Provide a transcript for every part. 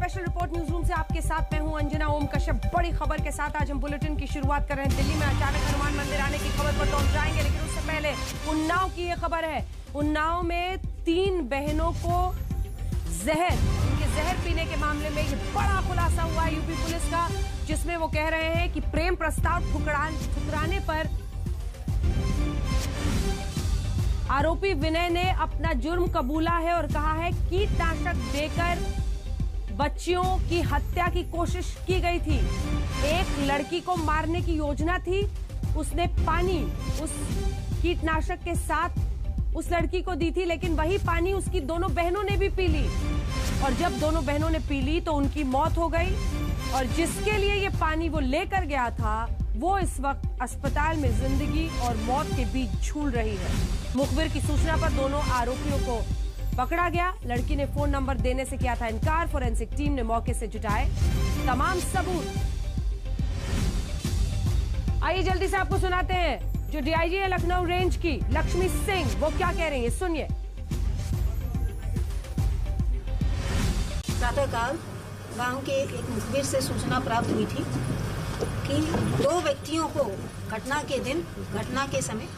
Special report news room से आपके साथ मैं हूं अंजना ओम कश्यप। बड़ी खबर के साथ आज हम बुलेटिन की शुरुआत कर रहे हैं। दिल्ली में अचानक हनुमान मंदिर आने की खबर पर पहुंच जाएंगे, लेकिन उससे पहले उन्नाव की यह खबर है। उन्नाव में 3 बहनों को जहर पीने के मामले में ये बड़ा खुलासा हुआ है यूपी पुलिस का, जिसमें वो कह रहे हैं कि प्रेम प्रस्ताव ठुकराने पर आरोपी विनय ने अपना जुर्म कबूला है और कहा है कीटनाशक देकर बच्चियों की हत्या की कोशिश की गई थी। एक लड़की को मारने की योजना थी, उसने पानी उस कीटनाशक के साथ उस लड़की को दी थी, लेकिन वही पानी उसकी दोनों बहनों ने भी पी ली और जब दोनों बहनों ने पी ली तो उनकी मौत हो गई। और जिसके लिए ये पानी वो लेकर गया था वो इस वक्त अस्पताल में जिंदगी और मौत के बीच झूल रही है। मुखबिर की सूचना पर दोनों आरोपियों को पकड़ा गया। लड़की ने फोन नंबर देने से किया था इनकार। फोरेंसिक टीम ने मौके से जुटाए तमाम सबूत। आइए जल्दी से आपको सुनाते हैं जो डीआईजी है लखनऊ रेंज की लक्ष्मी सिंह, वो क्या कह रही है, सुनिए। प्रातःकाल गांव के एक मुखबिर से सूचना प्राप्त हुई थी कि 2 व्यक्तियों को घटना के दिन घटना के समय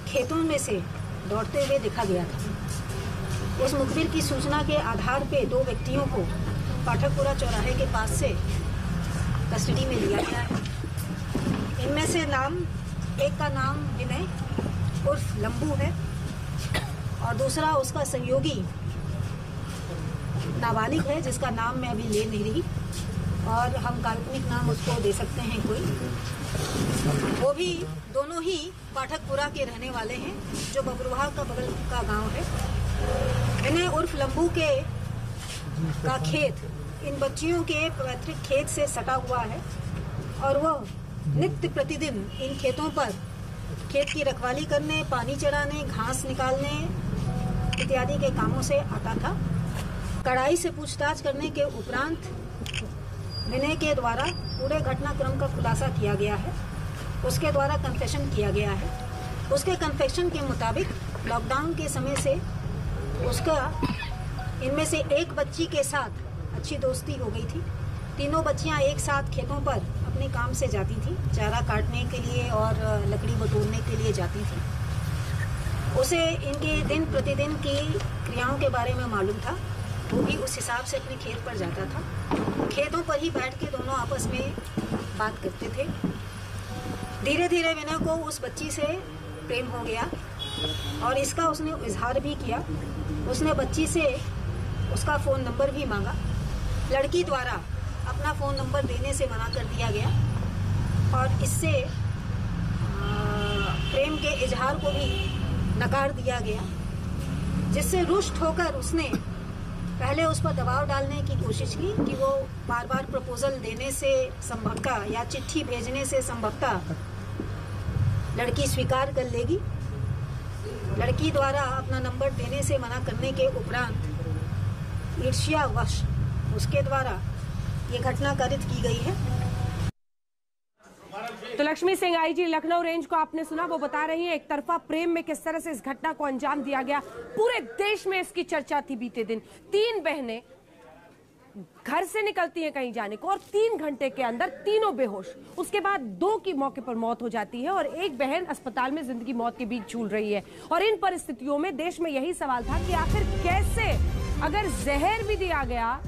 खेतों में से दौड़ते हुए देखा गया था। उस मुखबिर की सूचना के आधार पे 2 व्यक्तियों को पाठकपुरा चौराहे के पास से कस्टडी में लिया गया है। इनमें से एक का नाम विनय उर्फ लंबू है और दूसरा उसका सहयोगी नाबालिग है, जिसका नाम मैं अभी ले नहीं रही और हम काल्पनिक नाम उसको दे सकते हैं कोई। वो भी दोनों ही पाठकपुरा के रहने वाले हैं, जो बबरुहा का बगल का गांव है। विनय उर्फ लंबू का खेत इन बच्चियों के पैतृक खेत से सटा हुआ है और वह नित्य प्रतिदिन इन खेतों पर खेत की रखवाली करने, पानी चढ़ाने, घास निकालने इत्यादि के कामों से आता था। कड़ाई से पूछताछ करने के उपरांत विनय के द्वारा पूरे घटनाक्रम का खुलासा किया गया है। उसके द्वारा कन्फेशन किया गया है। उसके कन्फेशन के मुताबिक लॉकडाउन के समय से उसका इनमें से एक बच्ची के साथ अच्छी दोस्ती हो गई थी। तीनों बच्चियां एक साथ खेतों पर अपने काम से जाती थी, चारा काटने के लिए और लकड़ी बटोरने के लिए जाती थी। उसे इनके दिन प्रतिदिन की क्रियाओं के बारे में मालूम था। वो भी उस हिसाब से अपने खेत पर जाता था। खेतों पर ही बैठ के दोनों आपस में बात करते थे। धीरे धीरे विनय को उस बच्ची से प्रेम हो गया और इसका उसने इजहार भी किया। उसने बच्ची से उसका फ़ोन नंबर भी मांगा। लड़की द्वारा अपना फ़ोन नंबर देने से मना कर दिया गया और इससे प्रेम के इजहार को भी नकार दिया गया, जिससे रुष्ट होकर उसने पहले उस पर दबाव डालने की कोशिश की कि वो बार बार प्रपोजल देने से संभवतः या चिट्ठी भेजने से संभवतः लड़की स्वीकार कर लेगी। लड़की द्वारा अपना नंबर देने से मना करने के उपरांत ईर्ष्यावश उसके द्वारा ये घटना कारित की गई है। तो लक्ष्मी सिंह आईजी लखनऊ रेंज को आपने सुना, वो बता रही है एक तरफा प्रेम में किस तरह से इस घटना को अंजाम दिया गया। पूरे देश में इसकी चर्चा थी बीते दिन। 3 बहनें घर से निकलती हैं कहीं जाने को और 3 घंटे के अंदर तीनों बेहोश। उसके बाद 2 की मौके पर मौत हो जाती है और एक बहन अस्पताल में जिंदगी मौत के बीच झूल रही है। और इन परिस्थितियों में देश में यही सवाल था कि आखिर कैसे, अगर जहर भी दिया गया,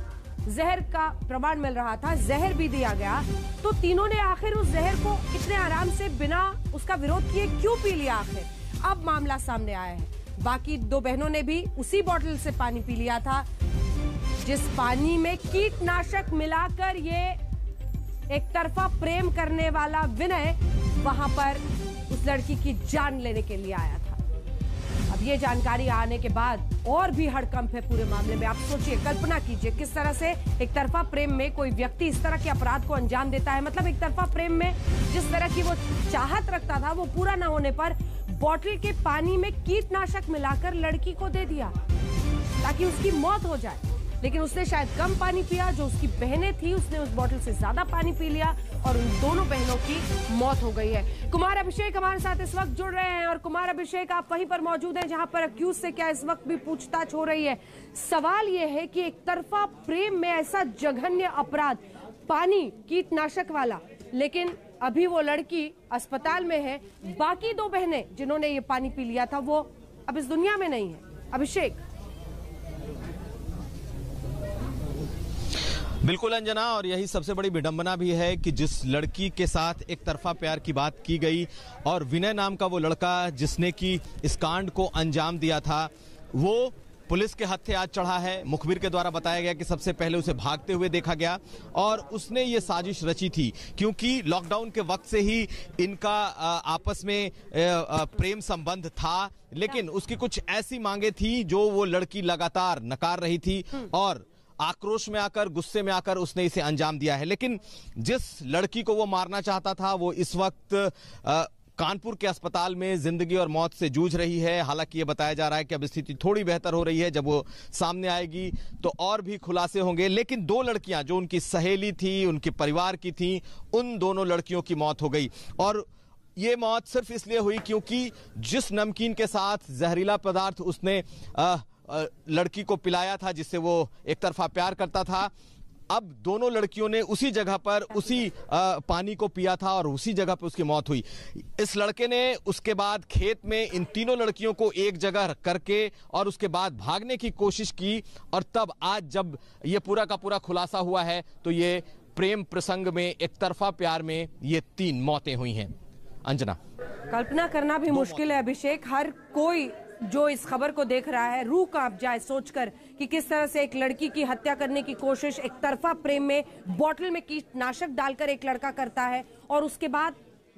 जहर का प्रमाण मिल रहा था, जहर भी दिया गया, तो तीनों ने आखिर उस जहर को इतने आराम से बिना उसका विरोध किए क्यों पी लिया। आखिर अब मामला सामने आया है। बाकी 2 बहनों ने भी उसी बोतल से पानी पी लिया था, जिस पानी में कीटनाशक मिलाकर ये एक तरफा प्रेम करने वाला विनय वहां पर उस लड़की की जान लेने के लिए आया था। अब ये जानकारी आने के बाद और भी हड़कंप है पूरे मामले में। आप सोचिए, कल्पना कीजिए किस तरह से एक तरफा प्रेम में कोई व्यक्ति इस तरह के अपराध को अंजाम देता है। मतलब एक तरफा प्रेम में जिस तरह की वो चाहत रखता था, वो पूरा ना होने पर बोतल के पानी में कीटनाशक मिलाकर लड़की को दे दिया ताकि उसकी मौत हो जाए। लेकिन उसने शायद कम पानी पिया। जो उसकी बहनें थी उसने उस बोतल से ज्यादा पानी पी लिया और उन दोनों बहनों की मौत हो गई है। कुमार अभिषेक हमारे साथ इस वक्त जुड़ रहे हैं। और कुमार अभिषेक, आप वहीं पर मौजूद हैं जहां पर अक्यूज से क्या इस वक्त भी पूछताछ हो रही है। सवाल यह है कि एक तरफा प्रेम में ऐसा जघन्य अपराध, पानी कीटनाशक वाला, लेकिन अभी वो लड़की अस्पताल में है। बाकी दो बहनें जिन्होंने ये पानी पी लिया था वो अब इस दुनिया में नहीं है। अभिषेक। बिल्कुल अंजना, और यही सबसे बड़ी विडंबना भी है कि जिस लड़की के साथ एक तरफा प्यार की बात की गई और विनय नाम का वो लड़का जिसने कि इस कांड को अंजाम दिया था, वो पुलिस के हत्थे आज चढ़ा है। मुखबिर के द्वारा बताया गया कि सबसे पहले उसे भागते हुए देखा गया और उसने ये साजिश रची थी, क्योंकि लॉकडाउन के वक्त से ही इनका आपस में प्रेम संबंध था, लेकिन उसकी कुछ ऐसी मांगे थी जो वो लड़की लगातार नकार रही थी और आक्रोश में आकर, गुस्से में आकर उसने इसे अंजाम दिया है। लेकिन जिस लड़की को वो मारना चाहता था वो इस वक्त कानपुर के अस्पताल में जिंदगी और मौत से जूझ रही है। हालांकि ये बताया जा रहा है कि अब स्थिति थोड़ी बेहतर हो रही है। जब वो सामने आएगी तो और भी खुलासे होंगे। लेकिन दो लड़कियां जो उनकी सहेली थी, उनके परिवार की थी, उन दोनों लड़कियों की मौत हो गई। और ये मौत सिर्फ इसलिए हुई क्योंकि जिस नमकीन के साथ जहरीला पदार्थ उसने लड़की को पिलाया था, जिससे वो एक तरफा प्यार करता था, अब दोनों लड़कियों ने उसी जगह पर उसी पानी को पिया था और उसी जगह पर उसकी मौत हुई। इस लड़के ने उसके बाद खेत में इन तीनों लड़कियों को एक जगह करके और उसके बाद भागने की कोशिश की और तब आज जब ये पूरा का पूरा खुलासा हुआ है तो ये प्रेम प्रसंग में, एक तरफा प्यार में ये 3 मौतें हुई हैं। अंजना, कल्पना करना भी मुश्किल है अभिषेक। हर कोई जो इस खबर को देख रहा है रूह कांप जाए सोचकर कि किस तरह से एक लड़की की हत्या करने की कोशिश एक तरफा प्रेम में बोतल में कीटनाशक डालकर एक लड़का करता है और उसके बाद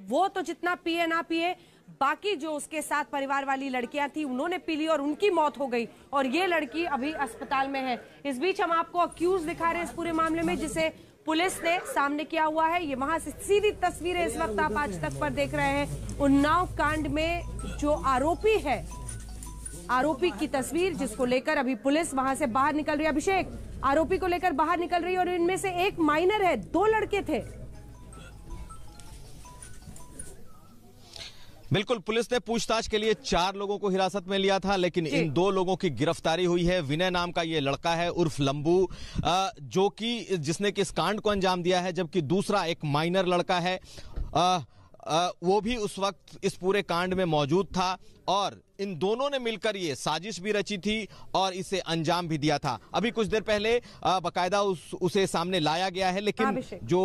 वो तो जितना पिए ना पिए, बाकी जो उसके साथ परिवार वाली लड़कियां थी उन्होंने पी ली और उनकी मौत हो गई और ये लड़की अभी अस्पताल में है। इस बीच हम आपको अक्यूज दिखा रहे हैं इस पूरे मामले में जिसे पुलिस ने सामने किया हुआ है। ये वहां से सीधी तस्वीरें इस वक्त आप आज तक पर देख रहे हैं। उन्नाव कांड में जो आरोपी है, आरोपी की तस्वीर जिसको लेकर अभी पुलिस वहां से बाहर निकल रही है। अभिषेक, आरोपी को लेकर बाहर निकल रही है और इनमें से एक माइनर है, 2 लड़के थे। बिल्कुल, पुलिस ने पूछताछ के लिए 4 लोगों को हिरासत में लिया था, लेकिन इन 2 लोगों की गिरफ्तारी हुई है। विनय नाम का ये लड़का है उर्फ लंबू, जो कि जिसने कि इस कांड को अंजाम दिया है, जबकि दूसरा एक माइनर लड़का है, वो भी उस वक्त इस पूरे कांड में मौजूद था और इन दोनों ने मिलकर ये साजिश भी रची थी और इसे अंजाम भी दिया था। अभी कुछ देर पहले बकायदा उसे सामने लाया गया है, लेकिन जो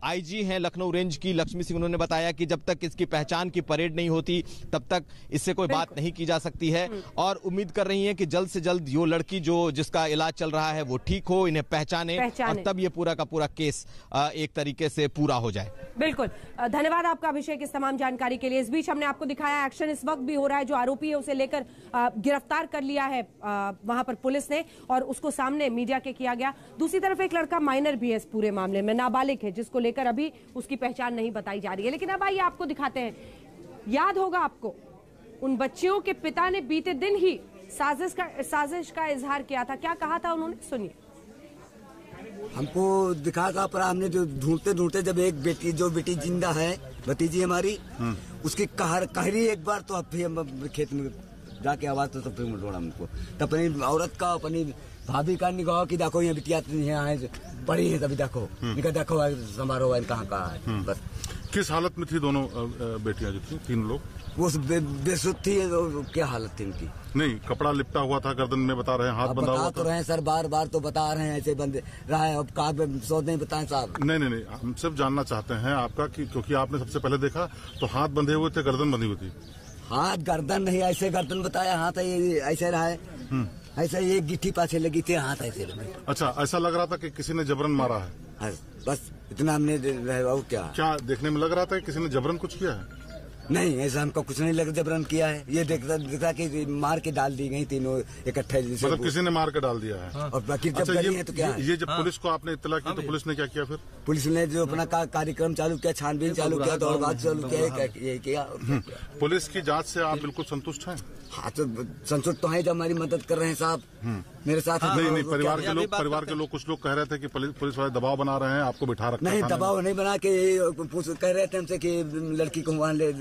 आईजी हैं लखनऊ रेंज की लक्ष्मी सिंह, उन्होंने बताया कि जब तक इसकी पहचान की परेड नहीं होती तब तक इससे कोई बात नहीं की जा सकती है और उम्मीद कर रही हैं कि जल्द से जल्द ये लड़की जो जिसका इलाज चल रहा है वो ठीक हो, इन्हें पहचाने और तब ये पूरा का पूरा केस एक तरीके से पूरा हो जाए। बिल्कुल, धन्यवाद आपका अभिषेक इस तमाम जानकारी के लिए। इस बीच हमने आपको दिखाया एक्शन इस वक्त भी हो रहा है। जो आरोपी है उसे लेकर गिरफ्तार कर लिया है वहां पर पुलिस ने और उसको सामने मीडिया के किया गया। दूसरी तरफ एक लड़का माइनर भी है इस पूरे मामले में, नाबालिग है, जिसको लेकर अभी उसकी पहचान नहीं बताई जा रही है। लेकिन अब आइए आपको दिखाते हैं। याद होगा आपको, उन बच्चियों के पिता ने बीते दिन ही साजिश का इजहार किया था। क्या कहा था उन्होंने, सुनिए। हमको दिखा था पर हमने जो ढूंढते ढूंढते जब एक बेटी, जो बेटी जिंदा है, भतीजी हमारी, उसकी कहरी एक बार, तो फिर हम खेत में जाके आवाज तो फिर ढूंढा हमको, तो अपनी औरत का, अपनी भाभी का निगाह की देखो ये बिटिया यहाँ पड़ी है, तभी देखो इनका देखो समारोह कहाँ कहाँ है। बस किस हालत में थी दोनों बेटियां जो थी, 3 लोग? वो बेसुध थी। क्या हालत थी उनकी? नहीं, कपड़ा लिपटा हुआ था गर्दन में, बता रहे हैं, हाथ बंधा हुआ था। तो रहे सर, बार बार तो बता रहे हैं ऐसे बंदे रहा है। अब कहा सोच नहीं बताएं साहब। नहीं, हम सिर्फ जानना चाहते हैं आपका कि क्योंकि आपने सबसे पहले देखा तो हाथ बंधे हुए थे, गर्दन बंधी हुई थी। हाथ गर्दन नहीं, ऐसे गर्दन बताया, हाथ ऐसे रहा है, ऐसा ये गिट्टी पासे लगी थी, हाथ ऐसे। अच्छा, ऐसा लग रहा था कि किसी ने जबरन मारा है? बस इतना हमने क्या देखने में लग रहा था कि किसी ने जबरन कुछ किया है? नहीं, ऐसा हमको कुछ नहीं लगा जबरन किया है। ये दिखता कि मार के डाल दी गई तीनों इकट्ठे, मतलब किसी ने मार के डाल दिया है। और बाकी जब गई है तो क्या है? ये जब पुलिस को आपने इत्तला की तो पुलिस ने क्या किया फिर? पुलिस ने जो अपना कार्यक्रम चालू किया, छानबीन चालू किया, दौड़बाज चालू किया, ये किया। पुलिस की जांच से आप बिल्कुल संतुष्ट हैं? हाँ तो संसद तो है जो हमारी मदद कर रहे हैं साहब, मेरे साथ। नहीं, परिवार के लोग कुछ लोग कह रहे थे कि पुलिस वाले दबाव बना रहे हैं, आपको बिठा रखा। नहीं, दबाव नहीं बना के कह रहे थे हमसे कि लड़की को वहाँ ले।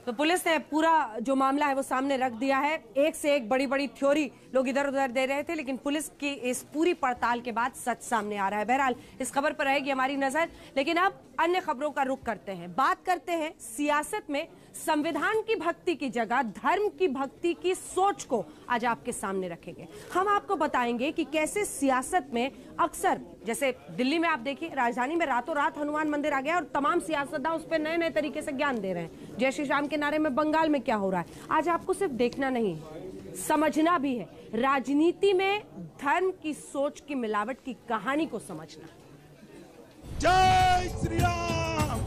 तो पुलिस ने पूरा जो मामला है वो सामने रख दिया है। एक से एक बड़ी बड़ी थ्योरी लोग इधर उधर दे रहे थे, लेकिन पुलिस की इस पूरी पड़ताल के बाद सच सामने आ रहा है। बहरहाल इस खबर पर रहेगी हमारी नजर, लेकिन अब अन्य खबरों का रुख करते हैं। बात करते हैं सियासत में संविधान की भक्ति की जगह धर्म की भक्ति की सोच को आज आपके सामने रखेंगे। हम आपको बताएंगे कि कैसे सियासत में अक्सर, जैसे दिल्ली में आप देखिए, राजधानी में रातों रात हनुमान मंदिर आ गया और तमाम सियासतदान उस पर नए नए तरीके से ज्ञान दे रहे हैं। जय श्री राम के नारे में बंगाल में क्या हो रहा है, आज आपको सिर्फ देखना नहीं है, समझना भी है। राजनीति में धर्म की सोच की मिलावट की कहानी को समझना। जय श्री राम,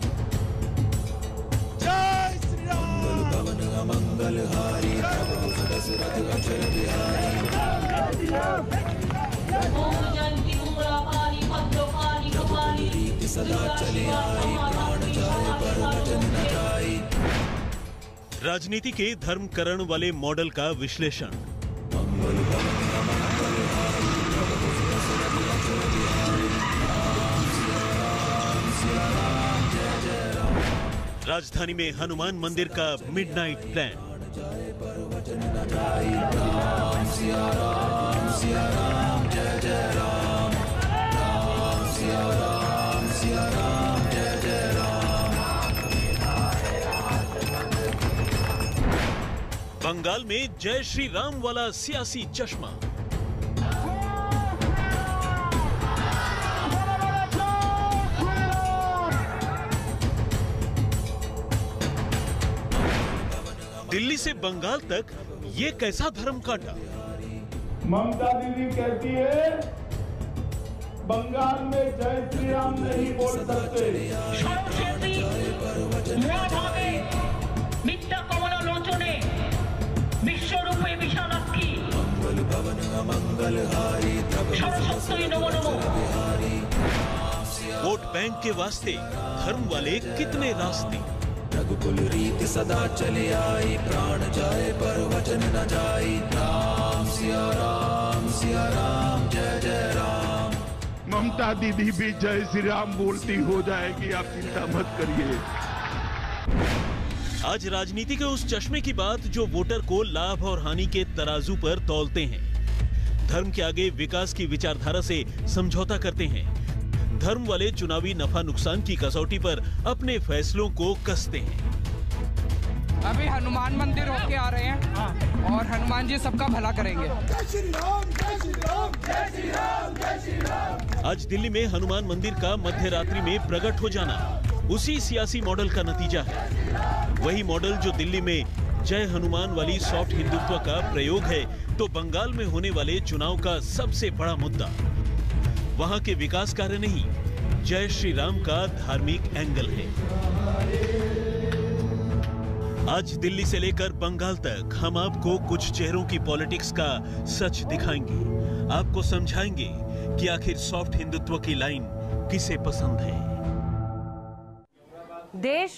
जय श्री राम, मंगल हारी प्रभु दशरथ अक्षर बिहारी। सदा चले आई, प्राण जाए पर वचन न जाई। राजनीति के धर्मकरण वाले मॉडल का विश्लेषण। राजधानी में हनुमान मंदिर का मिडनाइट प्लान। बंगाल में जय श्री राम वाला सियासी चश्मा। दिल्ली से बंगाल तक ये कैसा धर्म काटा। ममता दीदी कहती है बंगाल में जय श्री राम नहीं बोल सकते। वोट बैंक के वास्ते धर्म वाले कितने रास्ते। रघुकुल रीत सदा चले आई, प्राण जाए पर वचन न जाई। राम सिया राम, सिया राम, जय जय राम। ममता दीदी भी जय श्री राम बोलती हो जाएगी, आप चिंता मत करिए। आज राजनीति के उस चश्मे की बात जो वोटर को लाभ और हानि के तराजू पर तौलते हैं। धर्म के आगे विकास की विचारधारा से समझौता करते हैं। धर्म वाले चुनावी नफा नुकसान की कसौटी पर अपने फैसलों को कसते हैं। अभी हनुमान मंदिर होके आ रहे हैं और हनुमान जी सबका भला करेंगे। जय श्री राम, जय श्री राम, जय श्री राम, जय श्री राम। आज दिल्ली में हनुमान मंदिर का मध्य रात्रि में प्रकट हो जाना उसी सियासी मॉडल का नतीजा है। वही मॉडल जो दिल्ली में जय हनुमान वाली सॉफ्ट हिंदुत्व का प्रयोग है, तो बंगाल में होने वाले चुनाव का सबसे बड़ा मुद्दा वहां के विकास कार्य नहीं, जय श्री राम का धार्मिक एंगल है। आज दिल्ली से लेकर बंगाल तक हम आपको कुछ चेहरों की पॉलिटिक्स का सच दिखाएंगे, आपको समझाएंगे कि आखिर सॉफ्ट हिंदुत्व की लाइन किसे पसंद है। देश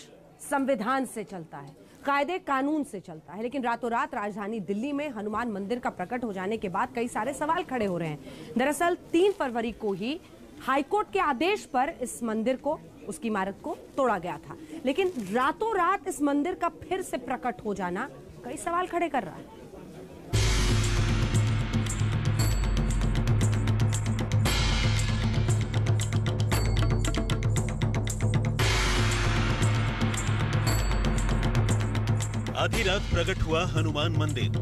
संविधान से चलता है, कायदे कानून से चलता है, लेकिन रातों रात राजधानी दिल्ली में हनुमान मंदिर का प्रकट हो जाने के बाद कई सारे सवाल खड़े हो रहे हैं। दरअसल 3 फरवरी को ही हाईकोर्ट के आदेश पर इस मंदिर को, उसकी इमारत को तोड़ा गया था, लेकिन रातों रात इस मंदिर का फिर से प्रकट हो जाना कई सवाल खड़े कर रहा है। आधी रात प्रकट हुआ हनुमान मंदिर।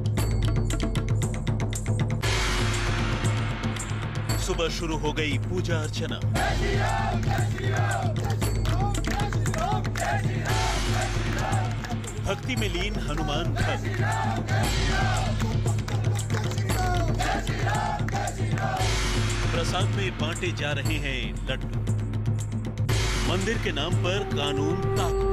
सुबह शुरू हो गई पूजा अर्चना। भक्ति में लीन हनुमान भक्त। प्रसाद में बांटे जा रहे हैं लड्डू। मंदिर के नाम पर कानून ताक पर।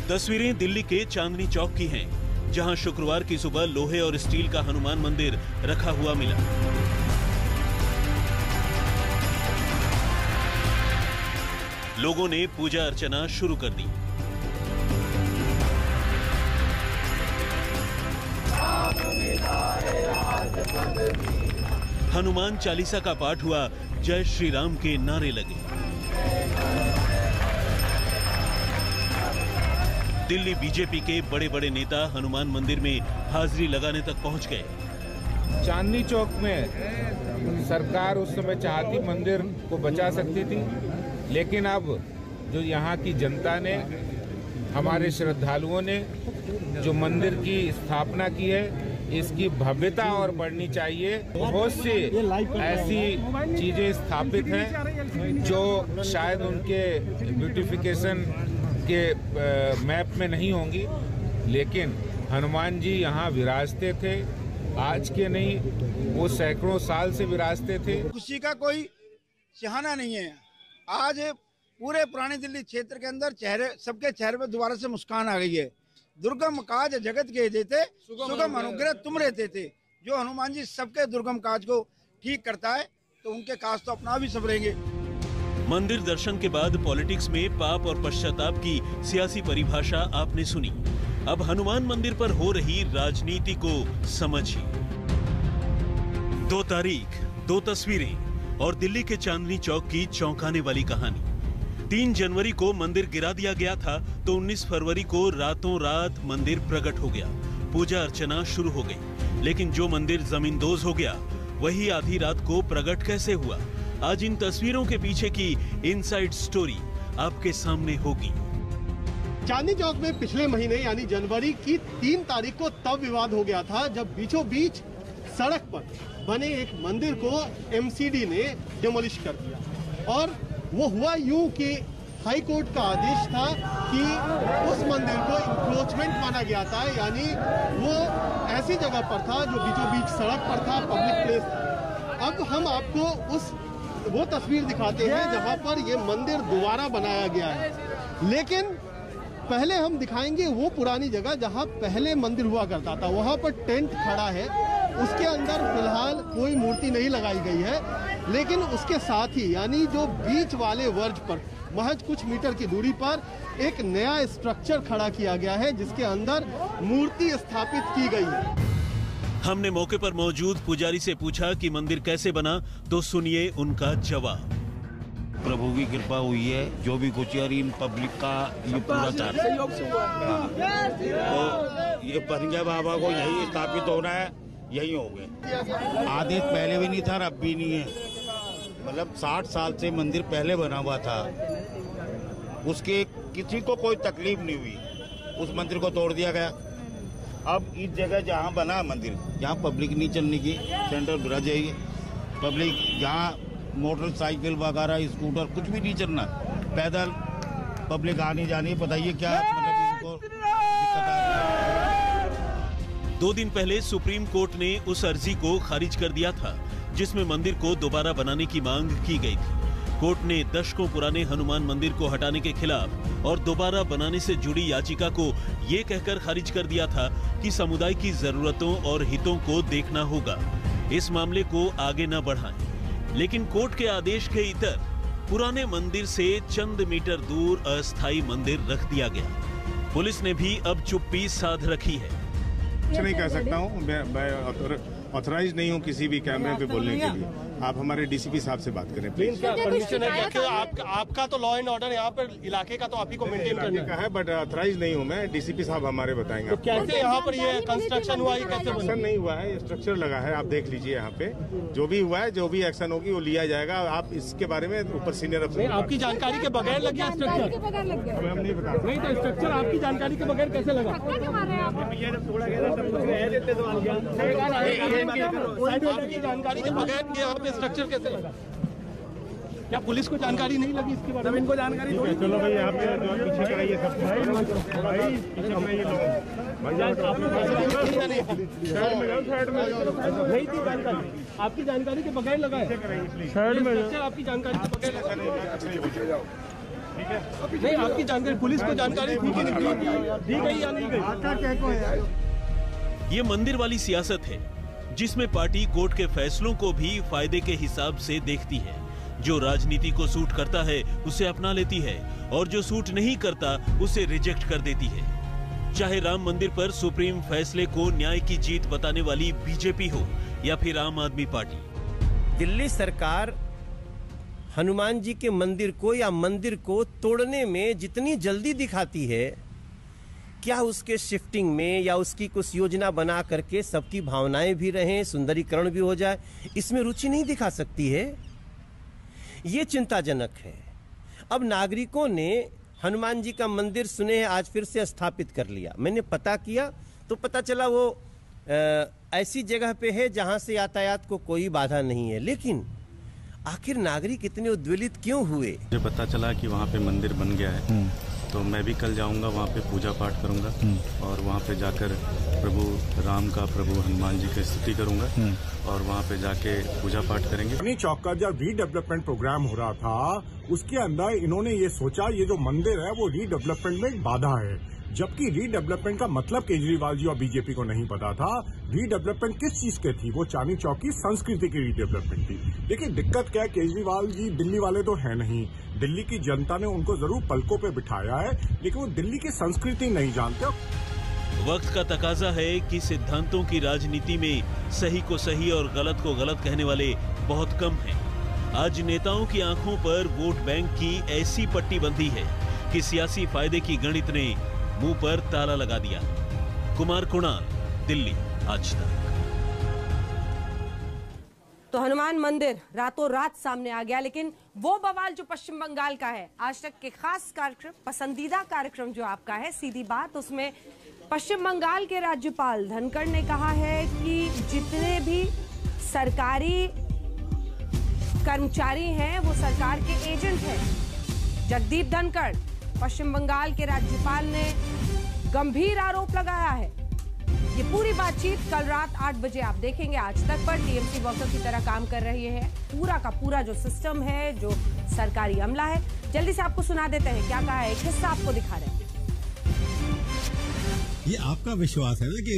तस्वीरें दिल्ली के चांदनी चौक की हैं, जहां शुक्रवार की सुबह लोहे और स्टील का हनुमान मंदिर रखा हुआ मिला। लोगों ने पूजा अर्चना शुरू कर दी। हनुमान चालीसा का पाठ हुआ, जय श्री राम के नारे लगे। दिल्ली बीजेपी के बड़े बड़े नेता हनुमान मंदिर में हाजिरी लगाने तक पहुंच गए। चांदनी चौक में सरकार उस समय चाहती मंदिर को बचा सकती थी, लेकिन अब जो यहाँ की जनता ने, हमारे श्रद्धालुओं ने जो मंदिर की स्थापना की है, इसकी भव्यता और बढ़नी चाहिए। बहुत सी ऐसी चीजें स्थापित हैं जो शायद उनके ब्यूटिफिकेशन के मैप में नहीं होंगी, लेकिन हनुमान जी यहाँ विराजते थे, आज के नहीं, वो सैकड़ों साल से विराजते थे। खुशी का कोई सिहाना नहीं है। आज पूरे पुरानी दिल्ली क्षेत्र के अंदर सबके चेहरे पे दोबारा से मुस्कान आ गई है। दुर्गम काज जगत के देते, सुगम अनुग्रह तुम रहते थे। जो हनुमान जी सबके दुर्गम काज को ठीक करता है, तो उनके काज तो अपना भी संभलेंगे। मंदिर दर्शन के बाद पॉलिटिक्स में पाप और पश्चाताप की सियासी परिभाषा आपने सुनी। अब हनुमान मंदिर पर हो रही राजनीति को समझिए। 2 तारीख, 2 तस्वीरें और दिल्ली के चांदनी चौक की चौंकाने वाली कहानी। 3 जनवरी को मंदिर गिरा दिया गया था, तो 19 फरवरी को रातों रात मंदिर प्रकट हो गया, पूजा अर्चना शुरू हो गई। लेकिन जो मंदिर जमींदोज हो गया, वही आधी रात को प्रकट कैसे हुआ? आज इन तस्वीरों के पीछे की इनसाइड स्टोरी आपके सामने होगी। चांदनी चौक में पिछले महीने यानी जनवरी की 3 तारीख को तब विवाद हो गया था, जब बीचों बीच सड़क पर बने एक मंदिर को एमसीडी ने डिमोलिश कर दिया। और वो हुआ यूं कि हाई कोर्ट का आदेश था कि उस मंदिर को इंक्रोचमेंट माना गया था, यानी वो ऐसी जगह पर था जो बीचों बीच सड़क पर था, पब्लिक प्लेस था। अब हम आपको वो तस्वीर दिखाते हैं जहां पर ये मंदिर दोबारा बनाया गया है, लेकिन पहले हम दिखाएंगे वो पुरानी जगह जहां पहले मंदिर हुआ करता था। वहां पर टेंट खड़ा है, उसके अंदर फिलहाल कोई मूर्ति नहीं लगाई गई है, लेकिन उसके साथ ही यानी जो बीच वाले वर्ज पर महज कुछ मीटर की दूरी पर एक नया स्ट्रक्चर खड़ा किया गया है, जिसके अंदर मूर्ति स्थापित की गई है। हमने मौके पर मौजूद पुजारी से पूछा कि मंदिर कैसे बना, तो सुनिए उनका जवाब। प्रभु की कृपा हुई है, जो भी कुछ इन पब्लिक का ये पूरा था, तो ये पंजा बाबा को यही स्थापित होना है, यही हो गए। आदेश पहले भी नहीं था और अब भी नहीं है। मतलब 60 साल से मंदिर पहले बना हुआ था, उसके किसी को कोई तकलीफ नहीं हुई, उस मंदिर को तोड़ दिया गया। अब इस जगह जहाँ बना मंदिर, जहाँ पब्लिक नहीं चलने की, सेंटर ब्रिज है, पब्लिक जहाँ मोटरसाइकिल वगैरह स्कूटर कुछ भी नहीं चलना, पैदल पब्लिक आने जाने, बताइए क्या मतलब इनको दिक्कत आ रही है। 2 दिन पहले सुप्रीम कोर्ट ने उस अर्जी को खारिज कर दिया था जिसमें मंदिर को दोबारा बनाने की मांग की गई थी। कोर्ट ने दशकों पुराने हनुमान मंदिर को हटाने के खिलाफ और दोबारा बनाने से जुड़ी याचिका को ये कहकर खारिज कर दिया था कि समुदाय की जरूरतों और हितों को देखना होगा, इस मामले को आगे न बढ़ाएं। लेकिन कोर्ट के आदेश के इतर पुराने मंदिर से चंद मीटर दूर अस्थायी मंदिर रख दिया गया। पुलिस ने भी अब चुप्पी साध रखी है। कुछ नहीं कह सकता हूँ, मैं ऑथराइज नहीं हूँ किसी भी कैमरे पे बोलने के लिए। आप हमारे डीसीपी साहब से बात करें प्लीज। परमिशन है क्या? आपका तो लॉ एंड ऑर्डर यहाँ पर इलाके का तो आप ही को मेंटेन करना का है, बट ऑथराइज नहीं हूँ मैं। डीसीपी साहब हमारे बताएंगे। तो कैसे यहाँ पर ये कंस्ट्रक्शन हुआ, ये कैसे बना? नहीं हुआ है, स्ट्रक्चर लगा है, आप देख लीजिए। यहाँ पे जो भी हुआ है, जो भी एक्शन होगी वो लिया जाएगा। आप इसके बारे में ऊपर सीनियर अफसर, आपकी जानकारी के बगैर लग गया स्ट्रक्चर? हम नहीं बता नहीं, तो स्ट्रक्चर आपकी जानकारी के बगैर कैसे लगा? आपकी जानकारी के बगैर यहाँ पे स्ट्रक्चर कैसे लगा? क्या पुलिस को जानकारी नहीं लगी इसके बारे में? इनको जानकारी थोड़ी। चलो भाई, यहाँ पे जो पीछे कराइए सब नहीं थी जानकारी, आपकी जानकारी के बगैर लगा है। आपकी जानकारी के बगैर नहीं, आपकी जानकारी पुलिस को जानकारी दी गई या नहीं गई? ये मंदिर वाली सियासत है जिसमें पार्टी कोर्ट के फैसलों को भी फायदे के हिसाब से देखती है। जो राजनीति को सूट करता है उसे अपना लेती है और जो सूट नहीं करता उसे रिजेक्ट कर देती है। चाहे राम मंदिर पर सुप्रीम फैसले को न्याय की जीत बताने वाली बीजेपी हो या फिर आम आदमी पार्टी। दिल्ली सरकार हनुमान जी के मंदिर को या मंदिर को तोड़ने में जितनी जल्दी दिखाती है, क्या उसके शिफ्टिंग में या उसकी कुछ योजना बना करके सबकी भावनाएं भी रहें, सुंदरीकरण भी हो जाए, इसमें रुचि नहीं दिखा सकती है? ये चिंताजनक है। अब नागरिकों ने हनुमान जी का मंदिर सुने आज फिर से स्थापित कर लिया। मैंने पता किया तो पता चला वो ऐसी जगह पे है जहां से यातायात को कोई बाधा नहीं है। लेकिन आखिर नागरिक इतने उद्वेलित क्यों हुए? मुझे पता चला कि वहाँ पे मंदिर बन गया है, तो मैं भी कल जाऊंगा, वहाँ पे पूजा पाठ करूंगा और वहाँ पे जाकर प्रभु राम का, प्रभु हनुमान जी की स्तुति करूंगा और वहाँ पे जाके पूजा पाठ करेंगे। चांदनी चौक का जब रीडेवलपमेंट प्रोग्राम हो रहा था, उसके अंदर इन्होंने ये सोचा ये जो मंदिर है वो रीडेवलपमेंट में बाधा है, जबकि रीडेवलपमेंट का मतलब केजरीवाल जी और बीजेपी को नहीं पता था। रीडेवलपमेंट किस चीज के थी? वो चांदनी चौक की संस्कृति की रीडेवलपमेंट थी। लेकिन दिक्कत क्या है, केजरीवाल जी दिल्ली वाले तो है नहीं, दिल्ली की जनता ने उनको जरूर पलकों पे बिठाया है, लेकिन वो दिल्ली की संस्कृति नहीं जानते। वक्त का तकाजा है कि सिद्धांतों की राजनीति में सही को सही और गलत को गलत कहने वाले बहुत कम हैं। आज नेताओं की आंखों पर वोट बैंक की ऐसी पट्टी बंधी है कि सियासी फायदे की गणित ने मुंह पर ताला लगा दिया। कुमार कुणाल, दिल्ली, आज तक। तो हनुमान मंदिर रातों रात सामने आ गया, लेकिन वो बवाल जो पश्चिम बंगाल का है, आज तक के खास कार्यक्रम, पसंदीदा कार्यक्रम जो आपका है सीधी बात, उसमें पश्चिम बंगाल के राज्यपाल धनखड़ ने कहा है कि जितने भी सरकारी कर्मचारी हैं वो सरकार के एजेंट हैं। जगदीप धनखड़, पश्चिम बंगाल के राज्यपाल, ने गंभीर आरोप लगाया है। ये पूरी बातचीत कल रात 8 बजे आप देखेंगे आज तक पर। टीएमसी वर्कर की तरह काम कर रही है, पूरा का पूरा जो सिस्टम है, जो सरकारी अमला है। जल्दी से आपको सुना देते हैं क्या कहा है, एक हिस्सा आपको दिखा रहे हैं। ये आपका विश्वास है ना कि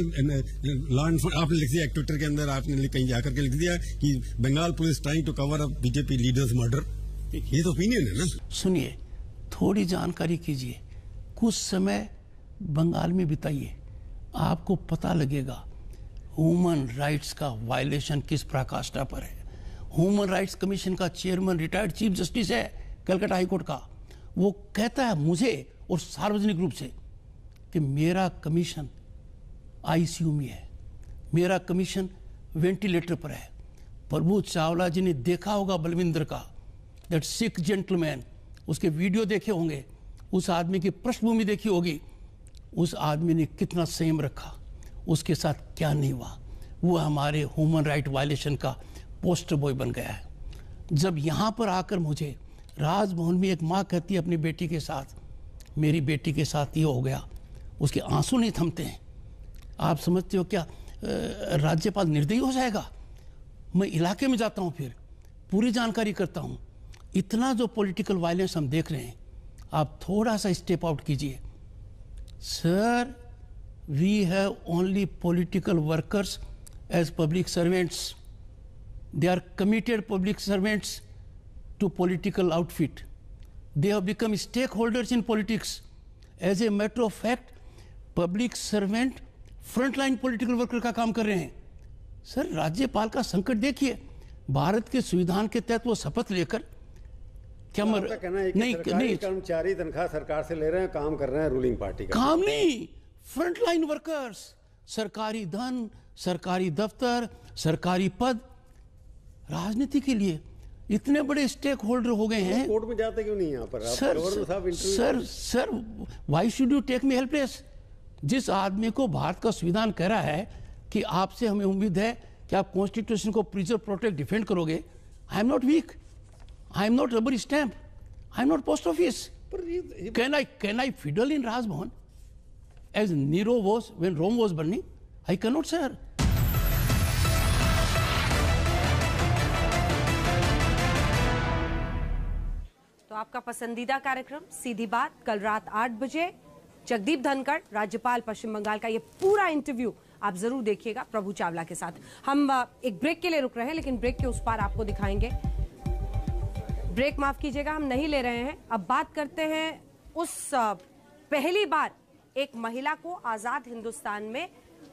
लॉ एनफोर्समेंट, आपने लिख दिया ट्विटर के अंदर, आपने कहीं जाकर के लिख दिया कि Bengal police trying to cover up BJP leaders murder. ये तो ओपिनियन है ना। सुनिए, थोड़ी जानकारी कीजिए, कुछ समय बंगाल में बिताइए, आपको पता लगेगा ह्यूमन राइट्स का वायलेशन किस पराकाष्ठा पर है। ह्यूमन राइट्स कमीशन का चेयरमैन रिटायर्ड चीफ जस्टिस है कलकत्ता हाईकोर्ट का, वो कहता है मुझे और सार्वजनिक रूप से कि मेरा कमीशन आईसीयू में है, मेरा कमीशन वेंटिलेटर पर है। प्रभु चावला जी ने देखा होगा बलविंदर का, दैट सिख जेंटलमैन, उसके वीडियो देखे होंगे, उस आदमी की पृष्ठभूमि देखी होगी, उस आदमी ने कितना संयम रखा, उसके साथ क्या नहीं हुआ। वो हमारे ह्यूमन राइट वायलेशन का पोस्टर बॉय बन गया है। जब यहाँ पर आकर मुझे राजभवन में एक माँ कहती है अपनी बेटी के साथ, मेरी बेटी के साथ ये हो गया, उसके आंसू नहीं थमते हैं। आप समझते हो क्या राज्यपाल निर्दयी हो जाएगा? मैं इलाके में जाता हूँ, फिर पूरी जानकारी करता हूँ। इतना जो पॉलिटिकल वायलेंस हम देख रहे हैं, आप थोड़ा सा स्टेप आउट कीजिए। Sir, we have only political workers as public servants, they are committed public servants to political outfit, they have become stakeholders in politics. As a matter of fact, public servant frontline political worker का काम कर रहे हैं। Sir, राज्यपाल का संकट देखिए, भारत के संविधान के तहत वो शपथ लेकर क्या नहीं कर्मचारी तनख्वाह सरकार से ले रहे हैं, काम कर रहे हैं रूलिंग पार्टी का। काम नहीं, फ्रंटलाइन वर्कर्स, सरकारी धन, सरकारी दफ्तर, सरकारी पद, राजनीति के लिए इतने बड़े स्टेक होल्डर हो गए हैं। कोर्ट में जाते क्यों नहीं यहाँ पर? Sir, why should you take me helpless? जिस आदमी को भारत का संविधान कह रहा है कि आपसे हमें उम्मीद है कि आप कॉन्स्टिट्यूशन को प्रिजर्व, प्रोटेक्ट, डिफेंड करोगे। I am not weak, I am not rubber stamp, I am not post office. Can I fiddle in Rajbhavan as Nero was when Rome was burning? I cannot, sir. तो आपका पसंदीदा कार्यक्रम सीधी बात कल रात 8 बजे, जगदीप धनखड़, राज्यपाल पश्चिम बंगाल का ये पूरा इंटरव्यू आप जरूर देखिएगा प्रभु चावला के साथ। हम एक ब्रेक के लिए रुक रहे हैं, लेकिन ब्रेक के उस पार आपको दिखाएंगे ब्रेक माफ कीजिएगा, हम नहीं ले रहे हैं। अब बात करते हैं उस पहली बार एक महिला को आजाद हिंदुस्तान में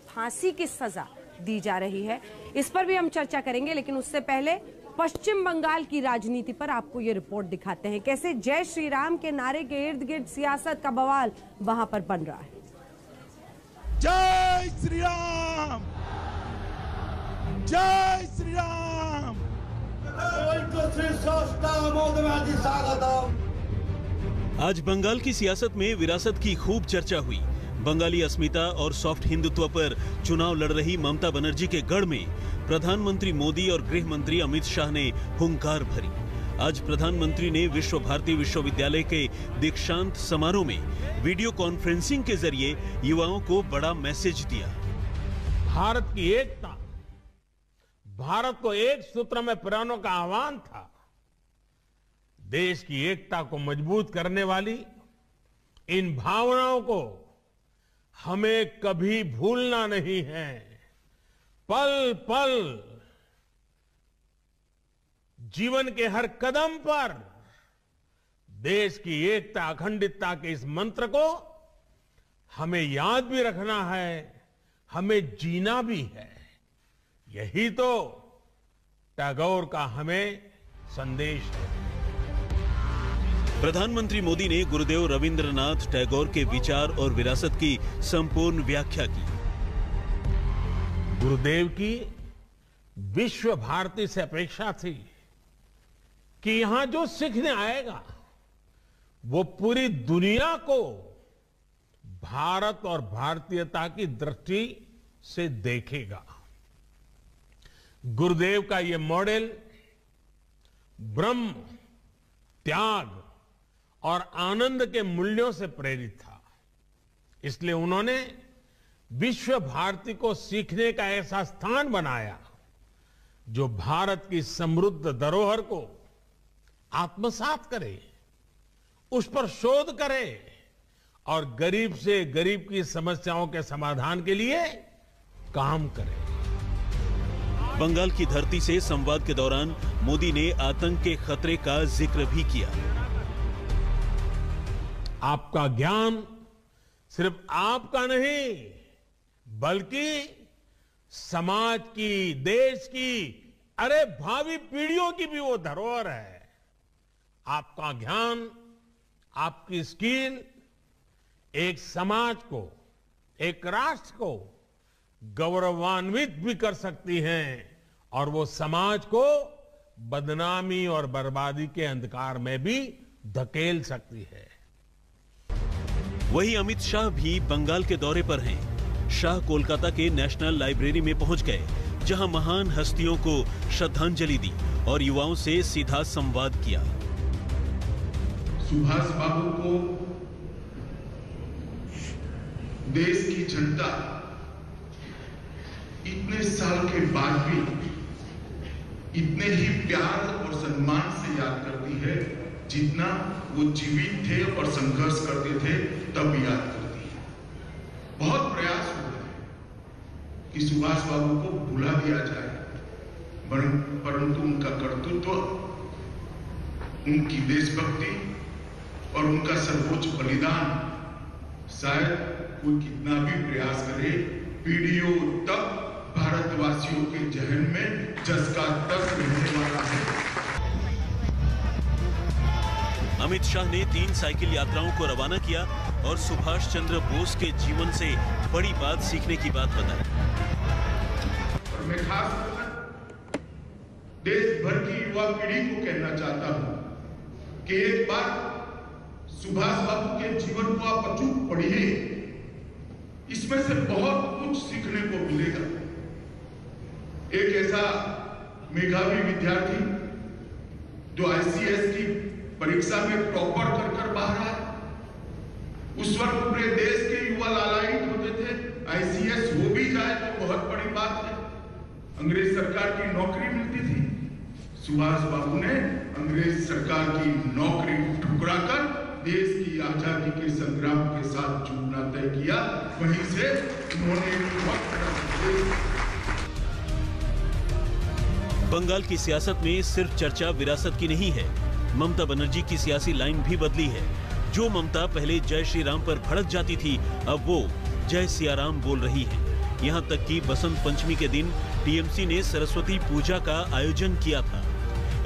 फांसी की सजा दी जा रही है, इस पर भी हम चर्चा करेंगे। लेकिन उससे पहले पश्चिम बंगाल की राजनीति पर आपको ये रिपोर्ट दिखाते हैं, कैसे जय श्री राम के नारे के इर्द गिर्द सियासत का बवाल वहां पर बन रहा है। जय श्री राम, जय श्री राम। आज बंगाल की सियासत में विरासत की खूब चर्चा हुई। बंगाली अस्मिता और सॉफ्ट हिंदुत्व पर चुनाव लड़ रही ममता बनर्जी के गढ़ में प्रधानमंत्री मोदी और गृह मंत्री अमित शाह ने हुंकार भरी। आज प्रधानमंत्री ने विश्व भारती विश्वविद्यालय के दीक्षांत समारोह में वीडियो कॉन्फ्रेंसिंग के जरिए युवाओं को बड़ा मैसेज दिया। भारत की एकता, भारत को एक सूत्र में पिरोने का आह्वान था। देश की एकता को मजबूत करने वाली इन भावनाओं को हमें कभी भूलना नहीं है। पल पल, जीवन के हर कदम पर देश की एकता, अखंडितता के इस मंत्र को हमें याद भी रखना है, हमें जीना भी है। यही तो टैगोर का हमें संदेश है। प्रधानमंत्री मोदी ने गुरुदेव रविंद्रनाथ टैगोर के विचार और विरासत की संपूर्ण व्याख्या की। गुरुदेव की विश्व भारती से अपेक्षा थी कि यहां जो सीखने आएगा वो पूरी दुनिया को भारत और भारतीयता की दृष्टि से देखेगा। गुरुदेव का ये मॉडल ब्रह्म, त्याग और आनंद के मूल्यों से प्रेरित था। इसलिए उन्होंने विश्व भारती को सीखने का ऐसा स्थान बनाया जो भारत की समृद्ध धरोहर को आत्मसात करे, उस पर शोध करे और गरीब से गरीब की समस्याओं के समाधान के लिए काम करे। बंगाल की धरती से संवाद के दौरान मोदी ने आतंक के खतरे का जिक्र भी किया। आपका ज्ञान सिर्फ आपका नहीं बल्कि समाज की, देश की, अरे भावी पीढ़ियों की भी वो धरोहर है। आपका ज्ञान, आपकी स्किल एक समाज को, एक राष्ट्र को गौरवान्वित भी कर सकती हैं और वो समाज को बदनामी और बर्बादी के अंधकार में भी धकेल सकती है। वहीं अमित शाह भी बंगाल के दौरे पर हैं। शाह कोलकाता के नेशनल लाइब्रेरी में पहुंच गए, जहां महान हस्तियों को श्रद्धांजलि दी और युवाओं से सीधा संवाद किया। सुभाष बाबू को देश की जनता इतने साल के बाद भी इतने ही प्यार और सम्मान से याद करती है जितना वो जीवित थे और संघर्ष करते थे तब याद करती है। बहुत प्रयास हो रहा है कि सुभाष बाबू को भुला दिया जाए, परंतु उनका कर्तृत्व, उनकी देशभक्ति और उनका सर्वोच्च बलिदान शायद कोई कितना भी प्रयास करे, पीढ़ियों तक भारतवासियों के जहन में जस का तस रहने वाला है। अमित शाह ने 3 साइकिल यात्राओं को रवाना किया और सुभाष चंद्र बोस के जीवन से बड़ी बात सीखने की बात बताई। और मैं खास देश भर की युवा पीढ़ी को कहना चाहता हूं कि एक बार सुभाष बाबू के जीवन को आप अचूक पढ़िए, इसमें से बहुत कुछ सीखने को मिलेगा। एक ऐसा मेधावी विद्यार्थी जो आईसीएस की परीक्षा में टॉपर कर बाहर आया, उस वक्त पूरे देश के युवा लालायित होते थे, आईसीएस हो भी जाए तो बहुत बड़ी बात है, अंग्रेज सरकार की नौकरी मिलती थी। सुभाष बाबू ने अंग्रेज सरकार की नौकरी ठुकरा कर देश की आजादी के संग्राम के साथ जुड़ना तय किया। वहीं से उन्होंने बंगाल की सियासत में सिर्फ चर्चा विरासत की नहीं है, ममता बनर्जी की सियासी लाइन भी बदली है। जो ममता पहले जय श्री राम पर भड़क जाती थी, अब वो जय सियाराम बोल रही है। यहाँ तक कि बसंत पंचमी के दिन टीएमसी ने सरस्वती पूजा का आयोजन किया था।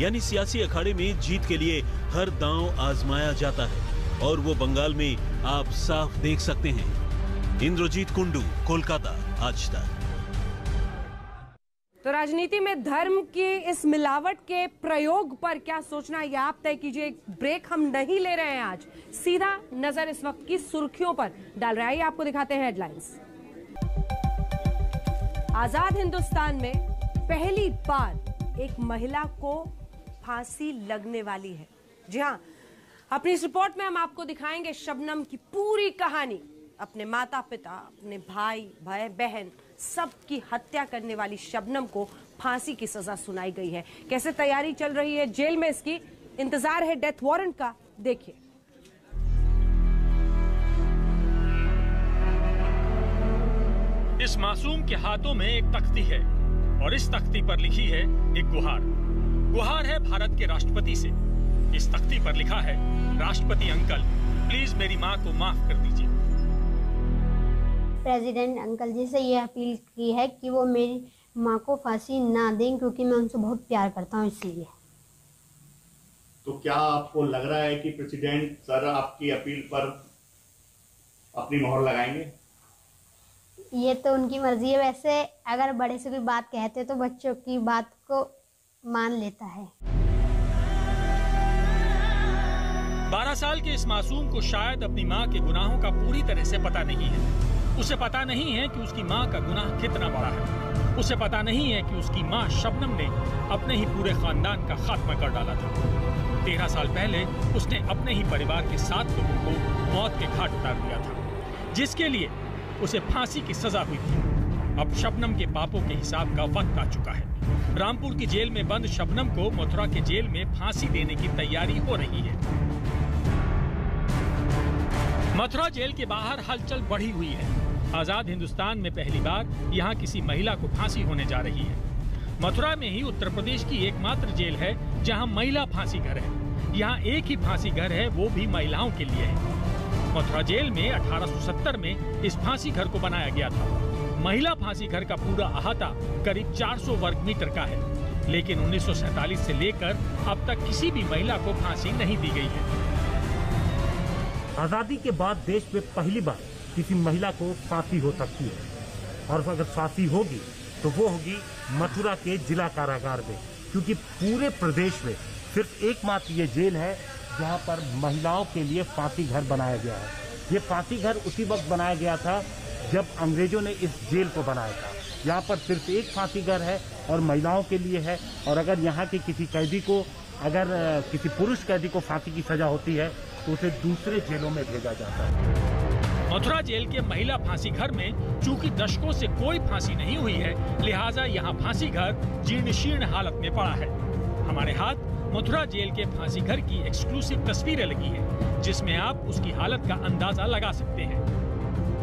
यानी सियासी अखाड़े में जीत के लिए हर दांव आजमाया जाता है और वो बंगाल में आप साफ देख सकते हैं। इंद्रजीत कुंडू, कोलकाता, आज तक। तो राजनीति में धर्म की इस मिलावट के प्रयोग पर क्या सोचना है, आप तय कीजिए। ब्रेक हम नहीं ले रहे हैं आज, सीधा नजर इस वक्त की सुर्खियों पर डाल रहे हैं। आपको दिखाते हैं हेडलाइंस। आजाद हिंदुस्तान में पहली बार एक महिला को फांसी लगने वाली है। जी हां, अपनी इस रिपोर्ट में हम आपको दिखाएंगे शबनम की पूरी कहानी। अपने माता पिता, अपने भाई बहन सबकी हत्या करने वाली शबनम को फांसी की सजा सुनाई गई है। कैसे तैयारी चल रही है जेल में, इसकी इंतजार है डेथ वारंट का, देखिए। इस मासूम के हाथों में एक तख्ती है और इस तख्ती पर लिखी है एक गुहार है भारत के राष्ट्रपति से। इस तख्ती पर लिखा है, राष्ट्रपति अंकल प्लीज मेरी माँ को माफ कर दीजिए। प्रेसिडेंट अंकल जी से ये अपील की है कि वो मेरी माँ को फांसी ना दें, क्योंकि मैं उनसे बहुत प्यार करता हूँ इसलिए। तो क्या आपको लग रहा है कि प्रेसिडेंट सर आपकी अपील पर अपनी मोहर लगाएंगे? ये तो उनकी मर्जी है। वैसे अगर बड़े से कोई बात कहते तो बच्चों की बात को मान लेता है। 12 साल के इस मासूम को शायद अपनी माँ के गुनाहों का पूरी तरह से पता नहीं है। उसे पता नहीं है कि उसकी माँ का गुनाह कितना बड़ा है। उसे पता नहीं है कि उसकी माँ शबनम ने अपने ही पूरे खानदान का खात्मा कर डाला था। 13 साल पहले उसने अपने ही परिवार के 7 लोगों को मौत के घाट उतार दिया था, जिसके लिए उसे फांसी की सजा हुई थी। अब शबनम के पापों के हिसाब का वक्त आ चुका है। रामपुर की जेल में बंद शबनम को मथुरा के जेल में फांसी देने की तैयारी हो रही है। मथुरा जेल के बाहर हलचल बढ़ी हुई है। आजाद हिंदुस्तान में पहली बार यहाँ किसी महिला को फांसी होने जा रही है। मथुरा में ही उत्तर प्रदेश की एकमात्र जेल है जहाँ महिला फांसी घर है। यहाँ एक ही फांसी घर है, वो भी महिलाओं के लिए है। मथुरा जेल में 1870 में इस फांसी घर को बनाया गया था। महिला फांसी घर का पूरा अहाता करीब 400 वर्ग मीटर का है, लेकिन 1947 से लेकर अब तक किसी भी महिला को फांसी नहीं दी गई है। आजादी के बाद देश में पहली बार किसी महिला को फांसी हो सकती है, और अगर फांसी होगी तो वो होगी मथुरा के जिला कारागार में, क्योंकि पूरे प्रदेश में सिर्फ एकमात्र ये जेल है जहाँ पर महिलाओं के लिए फांसी घर बनाया गया है। ये फांसी घर उसी वक्त बनाया गया था जब अंग्रेजों ने इस जेल को बनाया था। यहाँ पर सिर्फ एक फांसी घर है और महिलाओं के लिए है, और अगर यहाँ के किसी कैदी को, अगर किसी पुरुष कैदी को फांसी की सजा होती है तो उसे दूसरे जेलों में भेजा जाता है। मथुरा जेल के महिला फांसी घर में चूंकि दशकों से कोई फांसी नहीं हुई है, लिहाजा यहाँ फांसी घर जीर्ण शीर्ण हालत में पड़ा है। हमारे हाथ मथुरा जेल के फांसी घर की एक्सक्लूसिव तस्वीरें लगी है, जिसमें आप उसकी हालत का अंदाजा लगा सकते हैं।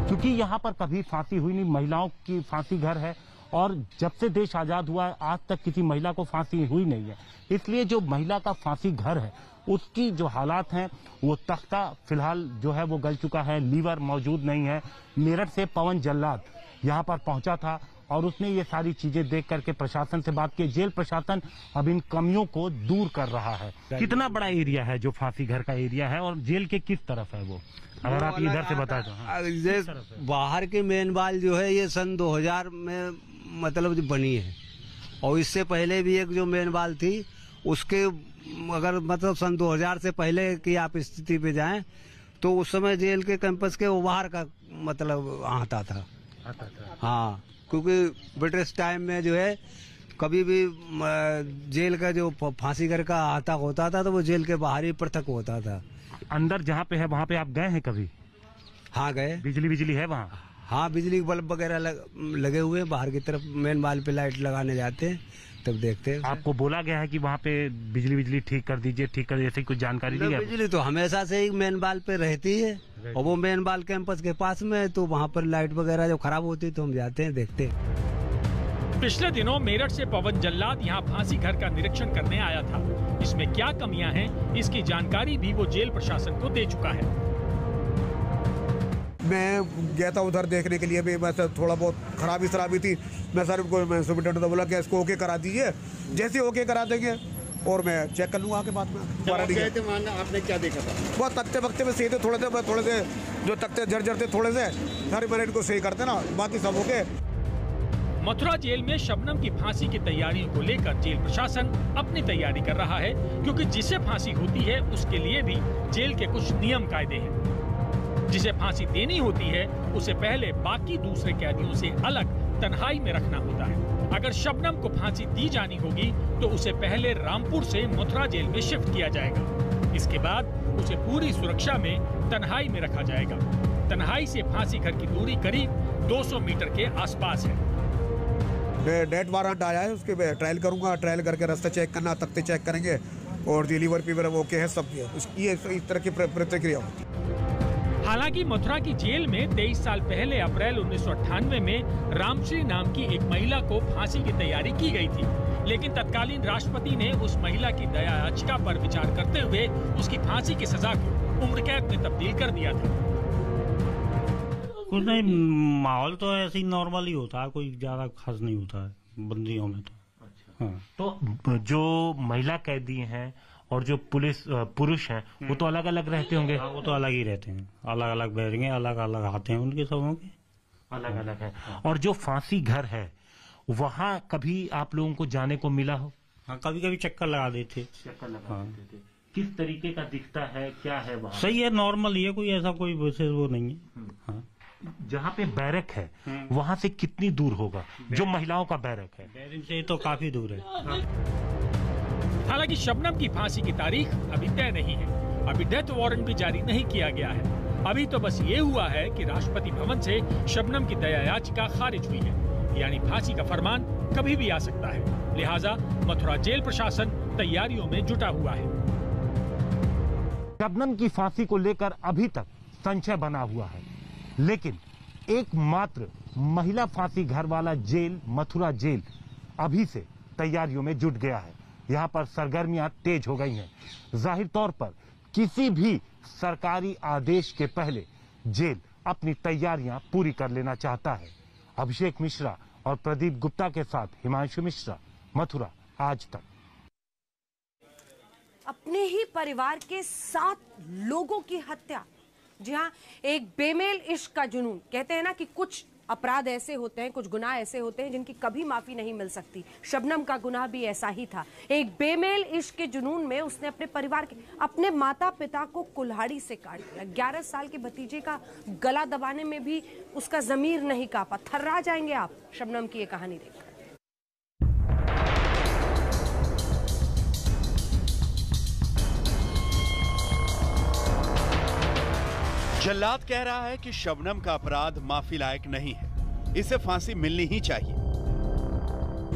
क्योंकि यहाँ पर कभी फांसी हुई नहीं, महिलाओं की फांसी घर है, और जब से देश आजाद हुआ है आज तक किसी महिला को फांसी हुई नहीं है। इसलिए जो महिला का फांसी घर है उसकी जो हालात हैं, वो तख्ता फिलहाल जो है वो गल चुका है, लीवर मौजूद नहीं है। मेरठ से पवन जल्लाद यहाँ पर पहुंचा था और उसने ये सारी चीजें देख करके प्रशासन से बात की। जेल प्रशासन अब इन कमियों को दूर कर रहा है। कितना बड़ा एरिया है जो फांसी घर का एरिया है, और जेल के किस तरफ है वो, अगर आप इधर से बता दो। बाहर के मेन बाल जो है ये सन 2000 में मतलब जो बनी है, और इससे पहले भी एक जो मेन बाल थी उसके अगर मतलब सन 2000 से पहले की आप स्थिति पे जाएं तो उस समय जेल के कैंपस के वो बाहर का मतलब आता था। हाँ, क्योंकि ब्रिटिश टाइम में जो है कभी भी जेल का जो फांसी घर का आता होता था तो वो जेल के बाहर ही पृथक होता था। अंदर जहाँ पे है वहाँ पे आप गए हैं कभी? हाँ गए। बिजली है वहाँ? हाँ, बिजली के बल्ब वगैरह लगे हुए हैं। बाहर की तरफ मेन बाल पे लाइट लगाने जाते हैं तब देखते हैं। आपको बोला गया है कि वहाँ पे बिजली ठीक कर दीजिए, ठीक कर, ऐसी कुछ जानकारी दी है? बिजली तो हमेशा से ही मेन बाल पे रहती है, और वो मेन बाल कैंपस के पास में है, तो वहाँ पर लाइट वगैरह जो खराब होती है तो हम जाते हैं देखते हैं। पिछले दिनों मेरठ से पवन जल्लाद यहाँ फांसी घर का निरीक्षण करने आया था। इसमें क्या कमियां हैं, इसकी जानकारी भी वो जेल प्रशासन को दे चुका है। मैं गया था उधर देखने के लिए भी, मैं थोड़ा बहुत खराबी थी। मैं सर उनको मैं सुपरिटेंडेंट को बोला कि इसको ओके करा दीजिए, जैसे ओके करा देंगे और मैं चेक कर लूँगा आके बाद में। आपने क्या देखा था? बहुत तख्ते वक्ते में सही थे, थोड़े से जो तख्ते जर्जर थे थोड़े से, सारे मैंने को सही करते ना, बाकी सब ओके। मथुरा जेल में शबनम की फांसी की तैयारियों को लेकर जेल प्रशासन अपनी तैयारी कर रहा है, क्योंकि जिसे फांसी होती है उसके लिए भी जेल के कुछ नियम कायदे हैं। जिसे फांसी देनी होती है उसे पहले बाकी दूसरे कैदियों से अलग तन्हाई में रखना होता है। अगर शबनम को फांसी दी जानी होगी तो उसे पहले रामपुर से मथुरा जेल में शिफ्ट किया जाएगा। इसके बाद उसे पूरी सुरक्षा में तन्हाई में रखा जाएगा। तन्हाई से फांसी घर की दूरी करीब 200 मीटर के आसपास है। डेट वारंट आया है, उसके ट्रायल करूंगा, ट्रायल करके रास्ता चेक करना, तख्ते चेक करेंगे और लीवर फीवर ओके है सब। उसकी इस तरह की प्रतिक्रिया होती है। हालांकि मथुरा की जेल में 23 साल पहले अप्रैल 1998 में रामश्री नाम की एक महिला को फांसी की तैयारी की गई थी, लेकिन तत्कालीन राष्ट्रपति ने उस महिला की दया याचिका पर विचार करते हुए उसकी फांसी की सजा को उम्र कैद में तब्दील कर दिया था। कुछ नहीं, माहौल तो ऐसे ही नॉर्मल ही होता है, कोई ज्यादा खास नहीं होता है बंदियों में तो। अच्छा। हाँ। तो जो महिला कैदी हैं और जो पुरुष हैं वो तो अलग अलग रहते होंगे? वो तो अलग ही रहते हैं, अलग अलग बैठेंगे, अलग अलग आते हैं, उनके सबों के अलग अलग है। और जो फांसी घर है वहाँ कभी आप लोगों को जाने को मिला हो? हाँ, कभी कभी चक्कर लगा देते। किस तरीके का दिखता है, क्या है वहाँ? सही है, नॉर्मल ही है, कोई ऐसा कोई विशेष वो नहीं है। हाँ। जहाँ पे बैरक है वहाँ से कितनी दूर होगा जो महिलाओं का बैरक है? बैरक से तो काफी दूर है। हालांकि शबनम की फांसी की तारीख अभी तय नहीं है, अभी डेथ वारंट भी जारी नहीं किया गया है। अभी तो बस ये हुआ है कि राष्ट्रपति भवन से शबनम की दया याचिका खारिज हुई है, यानी फांसी का फरमान कभी भी आ सकता है। लिहाजा मथुरा जेल प्रशासन तैयारियों में जुटा हुआ है। शबनम की फांसी को लेकर अभी तक संशय बना हुआ है, लेकिन एकमात्र महिला फांसी घर वाला जेल मथुरा जेल अभी से तैयारियों में जुट गया है। यहाँ पर सरगर्मियां तेज हो गई हैं। जाहिर तौर पर किसी भी सरकारी आदेश के पहले जेल अपनी तैयारियां पूरी कर लेना चाहता है। अभिषेक मिश्रा और प्रदीप गुप्ता के साथ हिमांशु मिश्रा, मथुरा आज तक। अपने ही परिवार के 7 लोगों की हत्या। जी हाँ, एक बेमेल इश्क का जुनून। कहते हैं ना कि कुछ अपराध ऐसे होते हैं, कुछ गुनाह ऐसे होते हैं जिनकी कभी माफी नहीं मिल सकती। शबनम का गुनाह भी ऐसा ही था। एक बेमेल इश्क के जुनून में उसने अपने परिवार के, अपने माता पिता को कुल्हाड़ी से काट दिया। 11 साल के भतीजे का गला दबाने में भी उसका जमीर नहीं कांपा। थर्रा जाएंगे आप शबनम की ये कहानी देखकर। जल्लाद कह रहा है कि शबनम का अपराध माफी लायक नहीं है, इसे फांसी मिलनी ही चाहिए।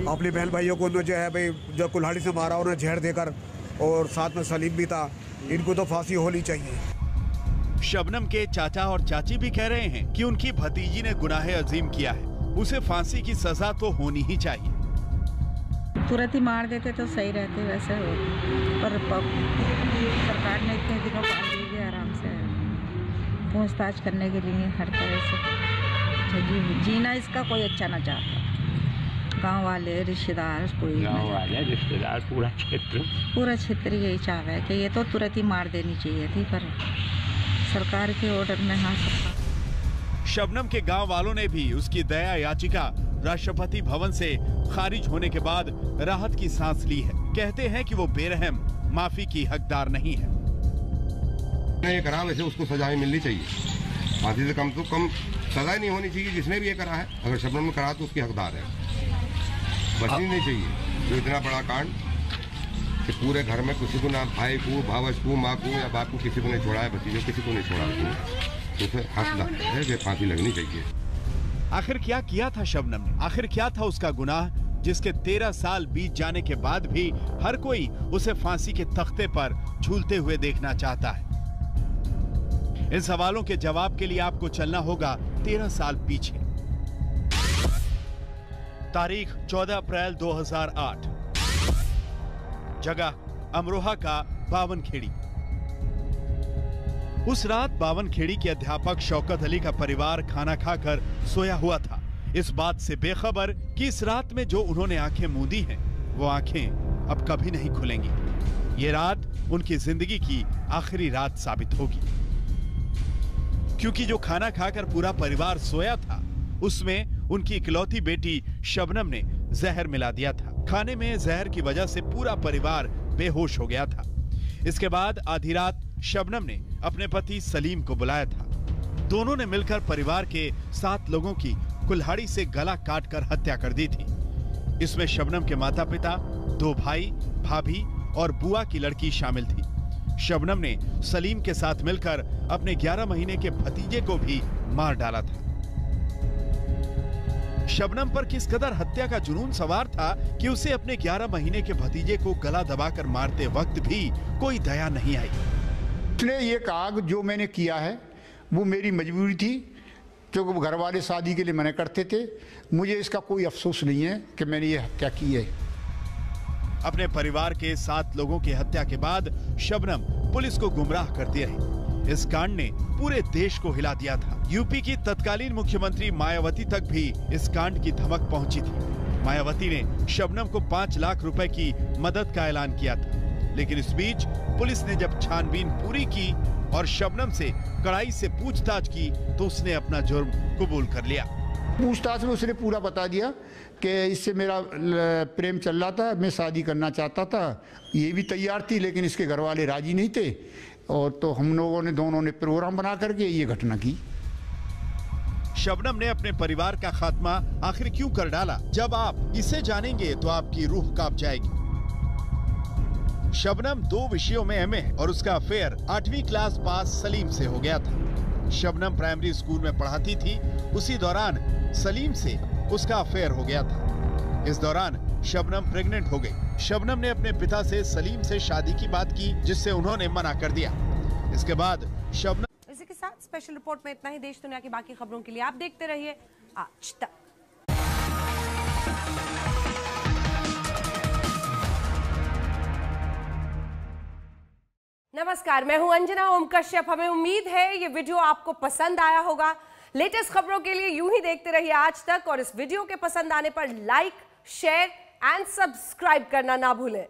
अपने बहन भाइयों को जो है भाई, जो कुल्हाड़ी से मारा उन्हें जहर देकर, और साथ में सलीम भी था, इनको तो फांसी होनी चाहिए। शबनम के चाचा और चाची भी कह रहे हैं कि उनकी भतीजी ने गुनाह अजीम किया है, उसे फांसी की सजा तो होनी ही चाहिए। तुरंत ही मार देते तो सही रहते, वैसे हो पर सरकार ने इतने दिनों पाल दी है आराम से, पूछताछ करने के लिए हर तरह से जीना इसका कोई अच्छा ना चाहता। गांव वाले, रिश्तेदार, कोई गांव वाले, रिश्तेदार, पूरा क्षेत्र यही चाह रहा है कि ये तो तुरंत ही मार देनी चाहिए थी, पर सरकार के ऑर्डर में हाँ सकता। शबनम के गांव वालों ने भी उसकी दया याचिका राष्ट्रपति भवन से खारिज होने के बाद राहत की सांस ली है। कहते हैं कि वो बेरहम माफी की हकदार नहीं है। ये करा वैसे उसको सजाएं मिलनी चाहिए, फांसी से कम तो कम सजा नहीं होनी चाहिए जिसने भी ये करा है। अगर शबनम ने करा तो उसकी हकदार है, बचनी नहीं चाहिए। जो इतना बड़ा कांड कि पूरे घर में किसी को ना भाई को, भावज को, माँ को या बाप को किसी को नहीं छोड़ा है, भतीजे किसी को नहीं छोड़ा है, तो उसे हकदार है कि फांसी लगनी चाहिए। आखिर क्या किया था शबनम ने? आखिर क्या था उसका गुनाह जिसके 13 साल बीत जाने के बाद भी हर कोई उसे फांसी के तख्ते पर झूलते हुए देखना चाहता है? इन सवालों के जवाब के लिए आपको चलना होगा 13 साल पीछे। तारीख 14 अप्रैल 2008। जगह अमरोहा का बावनखेड़ी। उस रात बावनखेड़ी के अध्यापक शौकत अली का परिवार खाना खाकर सोया हुआ था, इस बात से बेखबर कि इस रात में जो उन्होंने आंखें मूंदी हैं, वो आंखें अब कभी नहीं खुलेंगी। ये रात उनकी जिंदगी की आखिरी रात साबित होगी, क्योंकि जो खाना खाकर पूरा परिवार सोया था, उसमें उनकी इकलौती बेटी शबनम ने जहर मिला दिया था। खाने में जहर की वजह से पूरा परिवार बेहोश हो गया था। इसके बाद आधी रात शबनम ने अपने पति सलीम को बुलाया था। दोनों ने मिलकर परिवार के 7 लोगों की कुल्हाड़ी से गला काटकर हत्या कर दी थी। इसमें शबनम के माता पिता, 2 भाई, भाभी और बुआ की लड़की शामिल थी। शबनम ने सलीम के साथ मिलकर अपने 11 महीने के भतीजे को भी मार डाला था। शबनम पर किस कदर हत्या का जुनून सवार था कि उसे अपने 11 महीने के भतीजे को गला दबाकर मारते वक्त भी कोई दया नहीं आई। उसने ये कहा कि जो मैंने किया है वो मेरी मजबूरी थी, क्योंकि घर वाले शादी के लिए मना करते थे। मुझे इसका कोई अफसोस नहीं है कि मैंने ये हत्या की है। अपने परिवार के 7 लोगों की हत्या के बाद शबनम पुलिस को गुमराह करती रही। इस कांड ने पूरे देश को हिला दिया था। यूपी की तत्कालीन मुख्यमंत्री मायावती तक भी इस कांड की धमक पहुंची थी। मायावती ने शबनम को 5 लाख रुपए की मदद का ऐलान किया था, लेकिन इस बीच पुलिस ने जब छानबीन पूरी की और शबनम से कड़ाई से पूछताछ की, तो उसने अपना जुर्म कबूल कर लिया। पूछताछ में उसने पूरा बता दिया कि इससे मेरा प्रेम चल रहा था, मैं शादी करना चाहता था, ये भी तैयार थी, लेकिन इसके घर वाले राजी नहीं थे। और तो हम लोगों ने दोनों ने प्रोग्राम बना करके ये घटना की। शबनम ने अपने परिवार का खात्मा आखिर क्यों कर डाला? जब आप इसे जानेंगे तो आपकी रूह कांप जाएगी। शबनम 2 विषयों में एमए है और उसका अफेयर 8वीं क्लास पास सलीम से हो गया था। शबनम प्राइमरी स्कूल में पढ़ाती थी, उसी दौरान सलीम से उसका अफेयर हो गया था। इस दौरान शबनम प्रेग्नेंट हो गई। शबनम ने अपने पिता से सलीम से शादी की बात की, जिससे उन्होंने मना कर दिया। इसके बाद शबनम। इसी के साथ स्पेशल रिपोर्ट में इतना ही। देश दुनिया की बाकी खबरों के लिए आप देखते रहिए आज तक। नमस्कार, मैं हूं अंजना ओम कश्यप। हमें उम्मीद है ये वीडियो आपको पसंद आया होगा। लेटेस्ट खबरों के लिए यूं ही देखते रहिए आज तक, और इस वीडियो के पसंद आने पर लाइक, शेयर एंड सब्सक्राइब करना ना भूलें।